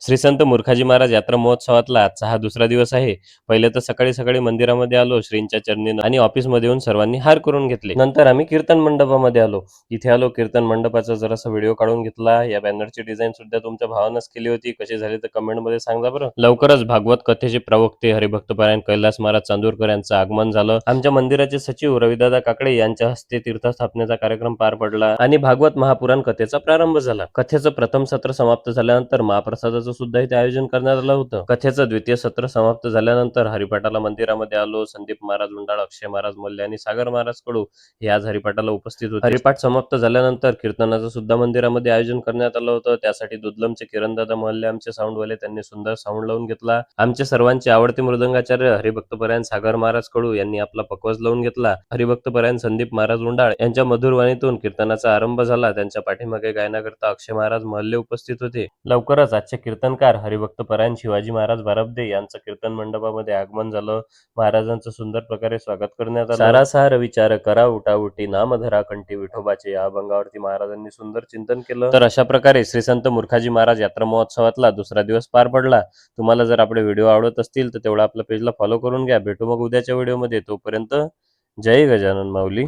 श्री संत मूर्खाजी महाराज यात्रा महोत्सवातला आजचा हा दुसरा दिवस आहे. पहिले तर सकाळी सकाळी मंदिरामध्ये आलो श्रींच्या चरणी आणि ऑफिसमध्ये येऊन सर्वांनी हार करून घेतले. नंतर आम्ही कीर्तन मंडपामध्ये आलो. इथे आलो, कीर्तन मंडपाचा जरासा व्हिडिओ काढून घेतला. या बॅनरची डिझाईन सुद्धा तुमच्या भावानंच केली होती. कशी झाली तर कमेंट मध्ये सांगा बरं. लवकरच भागवत कथेचे प्रवक्ते हरिभक्तपरायण कैलास महाराज चांदूरकर यांचं आगमन झालं. आमच्या मंदिराचे सचिव रविदादा काकडे यांच्या हस्ते तीर्थस्थापनेचा कार्यक्रम पार पडला आणि भागवत महापुराण कथेचा प्रारंभ झाला. कथेचं प्रथम सत्र समाप्त झाल्यानंतर महाप्रसादाचं सुद्धा इथे आयोजन करण्यात आलं होतं. कथेचं द्वितीय सत्र समाप्त झाल्यानंतर हरिपाठाला मंदिरामध्ये आलो. संदीप महाराज उंडाळ, अक्षय महाराज मल्ले आणि सागर महाराज कडू हे आज हरिपाठाला उपस्थित होते. हरिपाठ समाप्त झाल्यानंतर कीर्तनाचं सुद्धा मंदिरामध्ये आयोजन करण्यात आलं होतं. त्यासाठी दुधलमचे किरणदादा महल्ले आमचे साऊंडवाले त्यांनी सुंदर साऊंड लावून घेतला. आमचे सर्वांचे आवडते मृदंगाचार्य हरिभक्तपरायण सागर महाराज कडू यांनी आपला पकवाज लावून घेतला. हरिभक्तपरायण संदीप महाराज उंडाळ यांच्या मधुर वाणीतून कीर्तनाचा आरंभ झाला. त्यांच्या पाठीमागे गायनाकरता अक्षय महाराज महल्ले उपस्थित होते. लवकरच आजचे कीर्तनकार हरिभक्तपरायण शिवाजी महाराज बारबदे यांचं कीर्तन मंडपामध्ये आगमन झालं. महाराजांचं सुंदर प्रकारे स्वागत करण्यात आलं. सारासार विचार करा उठाउठी, नामधरा कंठी विठोबाचे या अभंगावरती महाराजांनी सुंदर चिंतन केलं. तर अशा प्रकारे श्री संत मूर्खाजी महाराज यात्रा महोत्सवातला दुसरा दिवस पार पडला. तुम्हाला जर आपले व्हिडिओ आवडत असतील तर तेवढा आपल्या पेजला फॉलो करून घ्या. भेटू मग उद्याच्या व्हिडिओमध्ये. तोपर्यंत जय गजानन माऊली.